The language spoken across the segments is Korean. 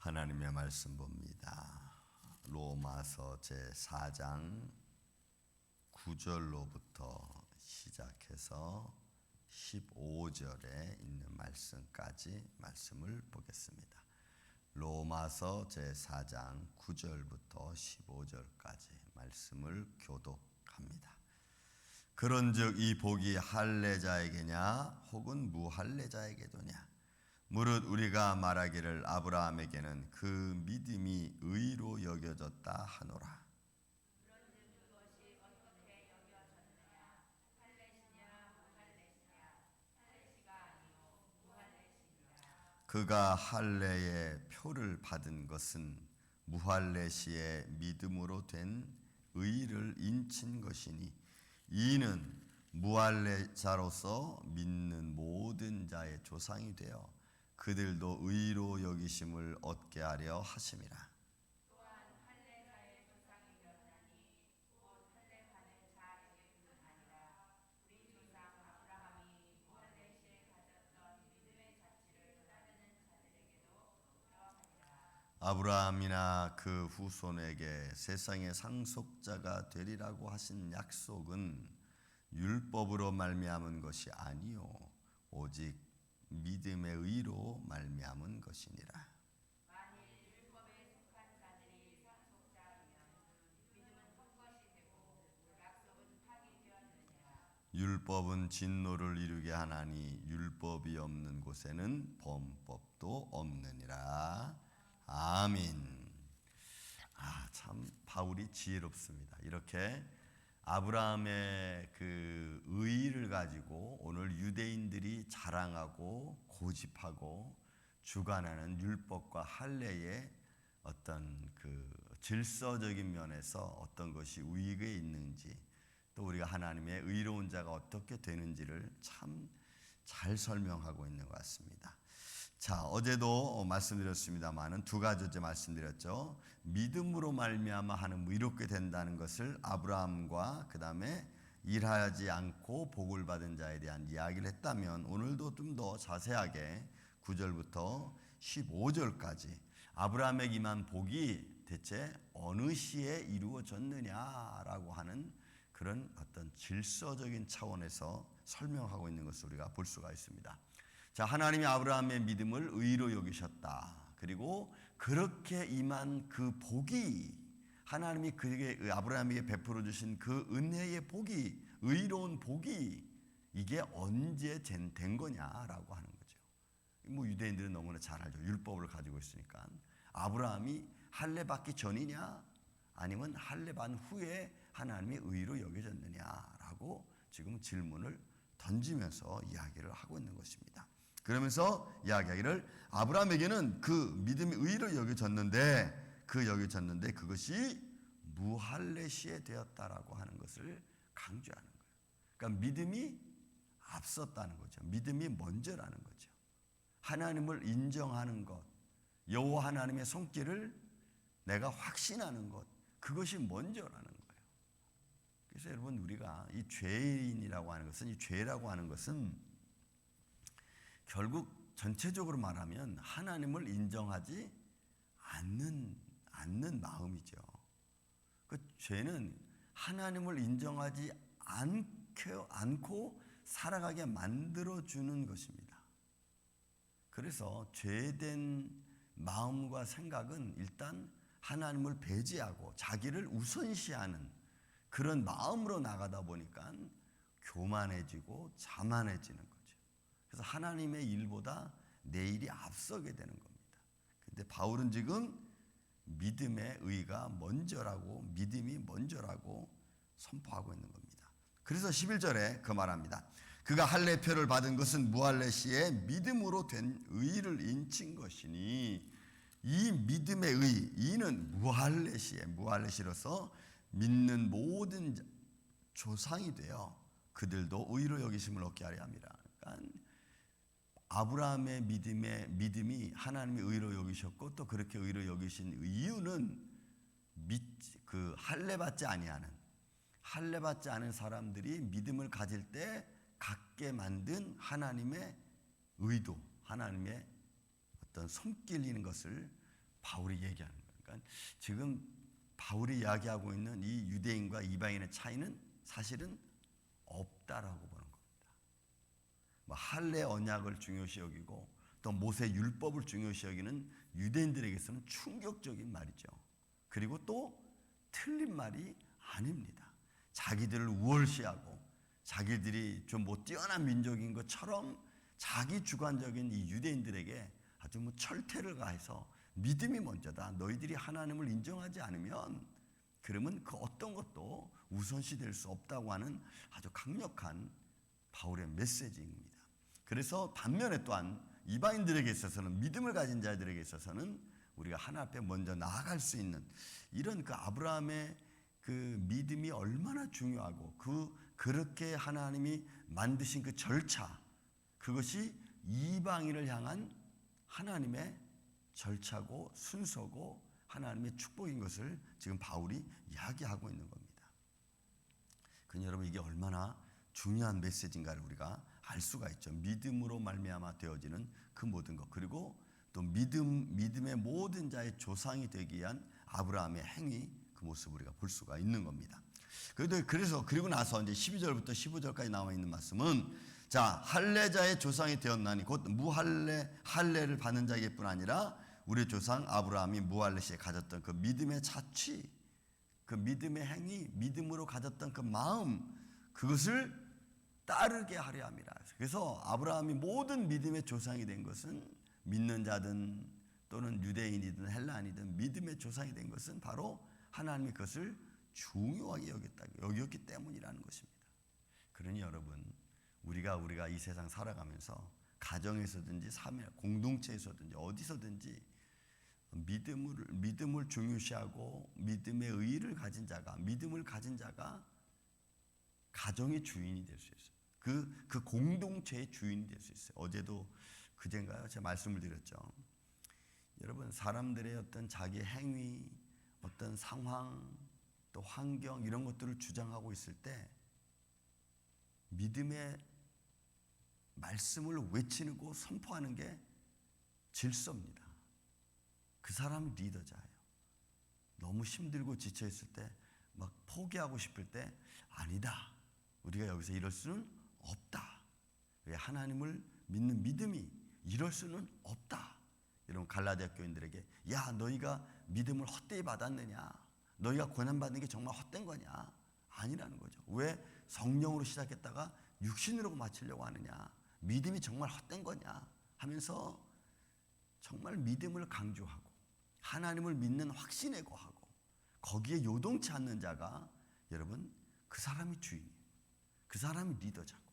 하나님의 말씀 봅니다. 로마서 제4장 9절로부터 시작해서 15절에 있는 말씀까지 말씀을 보겠습니다. 로마서 제4장 9절부터 15절까지 말씀을 교독합니다. 그런즉 이 복이 할례자에게냐 혹은 무할례자에게도냐? 무릇 우리가 말하기를 아브라함에게는 그 믿음이 의로 여겨졌다 하노라. 그런즉 그것이 어떻게 여겨졌느냐? 할례시냐 무할례시냐? 할례시가 아니요 무할례시니라. 그가 할례의 표를 받은 것은 무할례시의 믿음으로 된 의를 인친 것이니 이는 무할례자로서 믿는 모든 자의 조상이 되어 그들도 의로 여기심을 얻게 하려 하심이라. 또한 할례자의 조상이 되었나니 곧 할례받은 자에게뿐 아니라 우리 조상 아브라함이 무할례시에 가졌던 믿음의 자취를 따르는 자들에게도 그러하니라. 아브라함이나 그 후손에게 세상의 상속자가 되리라고 하신 약속은 율법으로 말미암은 것이 아니요 오직 믿음의 의로 말미암은 것이니라. 만일 율법에 속한 자들이 상속자이면 믿음은 헛것이 되고 약속은 파기 되었느니라. 율법은 진노를 이루게 하나니 율법이 없는 곳에는 범법도 없느니라. 아멘. 참 바울이 지혜롭습니다. 이렇게 아브라함의 그 의의를 가지고 오늘 유대인들이 자랑하고 고집하고 주관하는 율법과 할례의 어떤 그 질서적인 면에서 어떤 것이 우익에 있는지, 또 우리가 하나님의 의로운 자가 어떻게 되는지를 참 잘 설명하고 있는 것 같습니다. 자, 어제도 말씀드렸습니다만은 두 가지 어제 말씀드렸죠. 믿음으로 말미암아 하는 의롭게 된다는 것을 아브라함과 그 다음에 일하지 않고 복을 받은 자에 대한 이야기를 했다면, 오늘도 좀 더 자세하게 9절부터 15절까지 아브라함에게 임한 복이 대체 어느 시에 이루어졌느냐라고 하는 그런 어떤 질서적인 차원에서 설명하고 있는 것을 우리가 볼 수가 있습니다. 자, 하나님이 아브라함의 믿음을 의로 여기셨다. 그리고 그렇게 임한 그 복이, 하나님이 그에게 아브라함에게 베풀어 주신 그 은혜의 복이, 의로운 복이 이게 언제 된 거냐라고 하는 거죠. 뭐 유대인들은 너무나 잘 알죠. 율법을 가지고 있으니까. 아브라함이 할례 받기 전이냐 아니면 할례 받은 후에 하나님이 의로 여겨졌느냐라고 지금 질문을 던지면서 이야기를 하고 있는 것입니다. 그러면서 이야기하기를 아브라함에게는 그 믿음이 의로 여겨졌는데 그것이 무할례시에 되었다라고 하는 것을 강조하는 거예요. 그러니까 믿음이 앞섰다는 거죠. 믿음이 먼저라는 거죠. 하나님을 인정하는 것, 여호와 하나님의 손길을 내가 확신하는 것, 그것이 먼저라는 거예요. 그래서 여러분, 우리가 이 죄인이라고 하는 것은, 이 죄라고 하는 것은 결국 전체적으로 말하면 하나님을 인정하지 않는 마음이죠. 그 죄는 하나님을 인정하지 않고 살아가게 만들어주는 것입니다. 그래서 죄된 마음과 생각은 일단 하나님을 배제하고 자기를 우선시하는 그런 마음으로 나가다 보니까 교만해지고 자만해지는 거죠. 그래서 하나님의 일보다 내 일이 앞서게 되는 겁니다. 근데 바울은 지금 믿음의 의가 먼저라고, 믿음이 먼저라고 선포하고 있는 겁니다. 그래서 11절에 그 말합니다. 그가 할례표를 받은 것은 무할례시의 믿음으로 된 의를 인친 것이니, 이 믿음의 의, 이는 무할례시로서 믿는 모든 조상이 되어 그들도 의로 여기심을 얻게 하려 함이라. 그러니까 아브라함의 믿음이 하나님이 의로 여기셨고, 또 그렇게 의로 여기신 이유는 그 할례받지 않은 사람들이 믿음을 가질 때 갖게 만든 하나님의 의도, 하나님의 어떤 손길리는 것을 바울이 얘기하는 거예요. 그러니까 지금 바울이 이야기하고 있는 이 유대인과 이방인의 차이는 사실은 없다라고 보는 겁니다. 뭐 할례 언약을 중요시 여기고 또 모세 율법을 중요시 여기는 유대인들에게서는 충격적인 말이죠. 그리고 또 틀린 말이 아닙니다. 자기들을 우월시하고 자기들이 좀 뭐 뛰어난 민족인 것처럼 자기 주관적인 이 유대인들에게 아주 뭐 철퇴를 가해서 믿음이 먼저다. 너희들이 하나님을 인정하지 않으면 그러면 그 어떤 것도 우선시 될 수 없다고 하는 아주 강력한 바울의 메시지입니다. 그래서 반면에 또한 이방인들에게 있어서는 믿음을 가진 자들에게 있어서는 우리가 하나님 앞에 먼저 나아갈 수 있는 이런 그 아브라함의 그 믿음이 얼마나 중요하고 그렇게 하나님이 만드신 그 절차 그것이 이방인을 향한 하나님의 절차고 순서고 하나님의 축복인 것을 지금 바울이 이야기하고 있는 겁니다. 그러니 여러분 이게 얼마나 중요한 메시지인가를 우리가 알 수가 있죠. 믿음으로 말미암아 되어지는 그 모든 것 그리고 또 믿음의 모든 자의 조상이 되기 위한 아브라함의 행위 그 모습을 우리가 볼 수가 있는 겁니다. 그래서 그리고 나서 이제 12절부터 15절까지 나와 있는 말씀은 자 할례자의 조상이 되었나니 곧 할례를 받는 자에게뿐 아니라 우리 조상 아브라함이 무할례 시에 가졌던 그 믿음의 자취 그 믿음의 행위 믿음으로 가졌던 그 마음 그것을 따르게 하려 함이라. 그래서 아브라함이 모든 믿음의 조상이 된 것은 믿는 자든 또는 유대인이든 헬라인이든 믿음의 조상이 된 것은 바로 하나님이 그것을 중요하게 여겼기 때문이라는 것입니다. 그러니 여러분 우리가 이 세상 살아가면서 가정에서든지 삶의 공동체에서든지 어디서든지 믿음을 중요시하고 믿음의 의의를 가진 자가 믿음을 가진 자가 가정의 주인이 될 수 있어요. 그 공동체의 주인이 될 수 있어요. 어제도 그젠가요? 제가 말씀을 드렸죠. 여러분 사람들의 어떤 자기 행위, 어떤 상황, 또 환경 이런 것들을 주장하고 있을 때 믿음의 말씀을 외치고 선포하는 게 질서입니다. 그 사람이 리더자예요. 너무 힘들고 지쳐 있을 때 막 포기하고 싶을 때 아니다. 우리가 여기서 이럴 수는 없다. 왜 하나님을 믿는 믿음이 이럴 수는 없다. 여러분 갈라디아 교인들에게 야 너희가 믿음을 헛되이 받았느냐 너희가 고난받는 게 정말 헛된 거냐 아니라는 거죠. 왜 성령으로 시작했다가 육신으로 마치려고 하느냐 믿음이 정말 헛된 거냐 하면서 정말 믿음을 강조하고 하나님을 믿는 확신에 거하고 거기에 요동치 않는 자가 여러분 그 사람이 주인이에요. 그 사람이 리더자고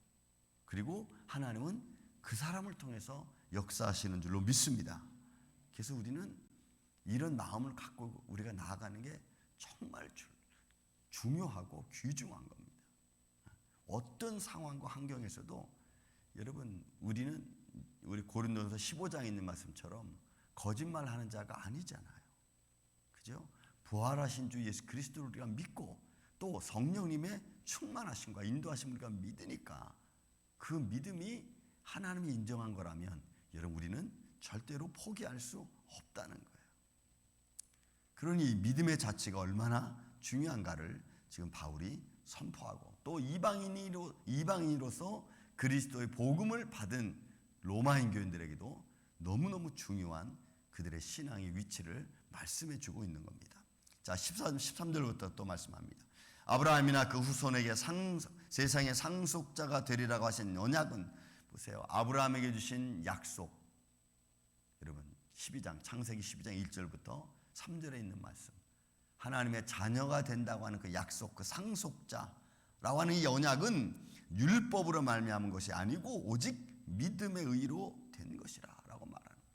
그리고 하나님은 그 사람을 통해서 역사하시는 줄로 믿습니다. 그래서 우리는 이런 마음을 갖고 우리가 나아가는 게 정말 중요하고 귀중한 겁니다. 어떤 상황과 환경에서도 여러분 우리 고린도전서 15장에 있는 말씀처럼 거짓말하는 자가 아니잖아요. 그죠? 부활하신 주 예수 그리스도를 우리가 믿고 또 성령님의 충만하심과 인도하심을 우리가 믿으니까 그 믿음이 하나님이 인정한 거라면 여러분 우리는 절대로 포기할 수 없다는 거예요. 그러니 믿음의 자체가 얼마나 중요한가를 지금 바울이 선포하고 또 이방인으로서 그리스도의 복음을 받은 로마인 교인들에게도 너무너무 중요한 그들의 신앙의 위치를 말씀해 주고 있는 겁니다. 자 13절부터 또 말씀합니다. 아브라함이나 그 후손에게 세상의 상속자가 되리라고 하신 언약은 보세요. 아브라함에게 주신 약속 여러분 12장 창세기 12장 1절부터 3절에 있는 말씀 하나님의 자녀가 된다고 하는 그 약속 그 상속자라고 하는 이 언약은 율법으로 말미암은 것이 아니고 오직 믿음의 의로 된 것이라 라고 말하는 거예요.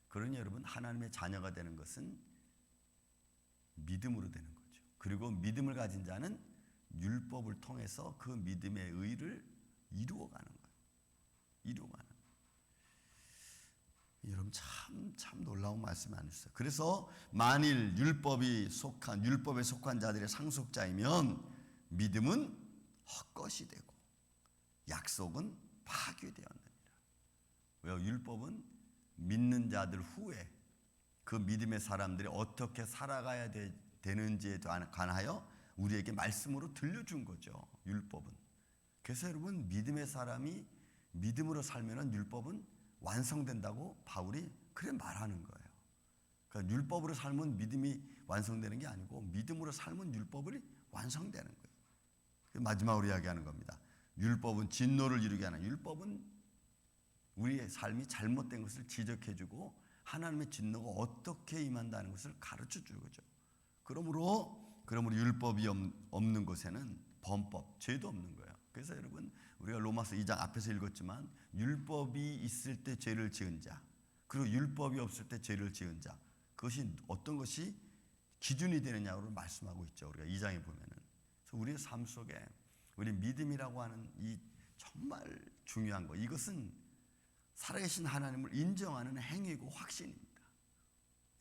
그러니 여러분 하나님의 자녀가 되는 것은 믿음으로 되는 거죠. 그리고 믿음을 가진 자는 율법을 통해서 그 믿음의 의를 이루어가는 거예요. 이루어가는 거예요. 여러분 참 놀라운 말씀이 아니었어요. 그래서 만일 율법에 속한 자들의 상속자이면 믿음은 헛것이 되고 약속은 파괴되었느니라. 왜요? 율법은 믿는 자들 후에 그 믿음의 사람들이 어떻게 살아가야 되는지에 관하여 우리에게 말씀으로 들려준 거죠. 율법은. 그래서 여러분, 믿음의 사람이 믿음으로 살면은 율법은 완성된다고 바울이 그래 말하는 거예요. 그러니까 율법으로 살면 믿음이 완성되는 게 아니고 믿음으로 살면 율법이 완성되는 거예요. 마지막으로 이야기하는 겁니다. 율법은 진노를 이루게 하는, 율법은 우리의 삶이 잘못된 것을 지적해주고 하나님의 진노가 어떻게 임한다는 것을 가르쳐주는 거죠. 그러므로 율법이 없는 곳에는 범법, 죄도 없는 거예요. 그래서 여러분, 우리가 로마서 2장 앞에서 읽었지만 율법이 있을 때 죄를 지은 자, 그리고 율법이 없을 때 죄를 지은 자, 그것이 어떤 것이 기준이 되느냐고 말씀하고 있죠. 우리가 2장에 보면은. 그래서 우리의 삶 속에 우리 믿음이라고 하는 이 정말 중요한 거, 이것은 살아계신 하나님을 인정하는 행위고 확신입니다.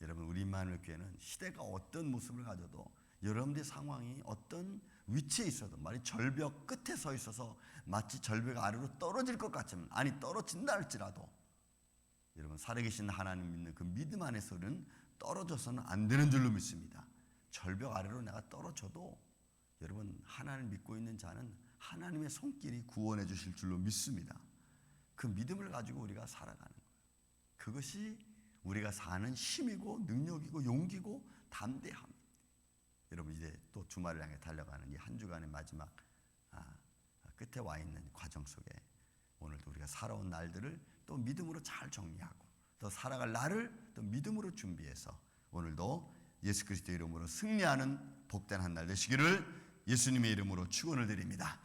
여러분, 우리 임마누엘 교회는 시대가 어떤 모습을 가져도 여러분들의 상황이 어떤 위치에 있어도, 말이 절벽 끝에 서 있어서 마치 절벽 아래로 떨어질 것 같지만, 아니 떨어진다 할지라도 여러분, 살아계신 하나님 믿는 그 믿음 안에서는 떨어져서는 안 되는 줄로 믿습니다. 절벽 아래로 내가 떨어져도 여러분, 하나님을 믿고 있는 자는 하나님의 손길이 구원해 주실 줄로 믿습니다. 그 믿음을 가지고 우리가 살아가는 거예요. 그것이 우리가 사는 힘이고 능력이고 용기고 담대함입니다. 여러분, 이제 또 주말을 향해 달려가는 이 한 주간의 마지막 끝에 와 있는 과정 속에 오늘도 우리가 살아온 날들을 또 믿음으로 잘 정리하고 또 살아갈 날을 또 믿음으로 준비해서 오늘도 예수 그리스도의 이름으로 승리하는 복된 한 날 되시기를 예수님의 이름으로 축원을 드립니다.